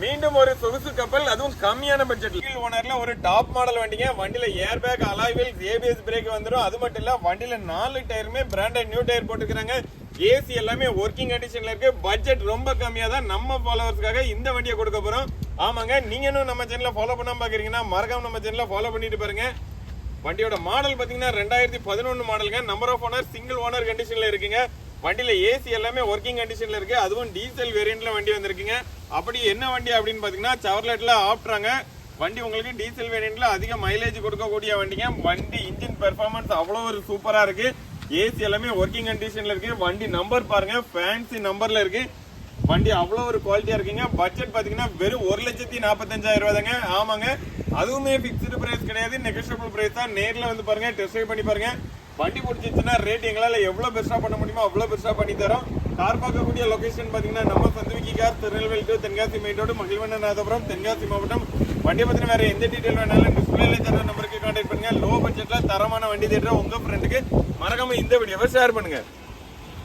மீண்டும் ஒரு சொகுசு கப்பல், அதுவும் கம்மியான பட்ஜெட்ல ஓனர்ல ஒரு டாப் மாடல் வண்டிங்க. வண்டியில air bag, alloy wheels, ABS break வந்துடும். அது மட்டும் இல்ல வண்டியில 4 டயருமே பிராண்டட் நியூ டயர் போட்டுக்கிறாங்க. ஏசி எல்லாமே ஒர்க்கிங் கண்டிஷன்ல இருக்கு. பட்ஜெட் ரொம்ப கம்மியா தான் நம்ம ஃபாலோவர்ஸ்க்காக இந்த வண்டியை கொடுக்க போறோம். ஆமாங்க, நீங்க இன்னும் நம்ம சேனலை ஃபாலோ பண்ணாம பாக்குறீங்கன்னா மறக்காம நம்ம சேனலை ஃபாலோ பண்ணிட்டு பாருங்க. வண்டியோட மாடல் பாத்தீங்கன்னா 2011 மாடலுங்க. Number of owner single owner கண்டிஷன்ல இருக்குங்க. வண்டியில ஏசி எல்லாமே ஒர்க்கிங் கண்டிஷன்ல இருக்கு. அதுவும் டீசல் வேரியன்ட்ல வண்டி வந்திருக்குங்க. அப்படி என்ன வண்டி அப்படின்னு பாத்தீங்கன்னா செவர்லெட்ல ஆப்ட்ராங்க. வண்டி உங்களுக்கு டீசல் வேரியன்ட்ல அதிக மைலேஜ் கொடுக்கக்கூடிய வண்டிங்க. வண்டி இன்ஜின் பெர்ஃபார்மன்ஸ் அவ்வளவு ஒரு சூப்பரா இருக்கு. ஏசி எல்லாமே ஒர்க்கிங் கண்டிஷன்ல இருக்கு. வண்டி நம்பர் பாருங்க, ஃபேன்சி நம்பர்ல இருக்கு. வண்டி அவ்வளோ ஒரு குவாலிட்டியா இருக்குங்க. பட்ஜெட் பாத்தீங்கன்னா வெறும் 1,45,000 தாங்க. ஆமாங்க, அதுவுமே பிக்ஸ்டு பிரைஸ் கிடையாது, நெகோஷியபிள் பிரைஸ் தான். நேர்ல வந்து பாருங்க, டெஸ்ட் ட்ரைவ் பண்ணி பாருங்க. வண்டி பிடிச்சிச்சுன்னா ரேட் எங்களால எவ்வளவு பெஸ்டா பண்ண முடியுமோ அவ்வளவு பெஸ்டா பண்ணி தரோம். கார் பார்க்கக்கூடிய லொகேஷன் பாத்தீங்கன்னா நம்ம சந்துவிக்கி கார், Tirunelveli to Tenkasi main road, Magizhvannanathapuram, Tenkasi மாவட்டம். வண்டியை பத்தின வேற எந்த டீடைல் வேணாலும் டிஸ்பிளேல தர நம்பருக்கு கான்டாக்ட் பண்ணுங்க. லோ பட்ஜெட்ல தரமான வண்டி தேடுற உங்க ஃப்ரெண்டுக்கு மறக்காம இந்த வீடியோவை ஷேர் பண்ணுங்க.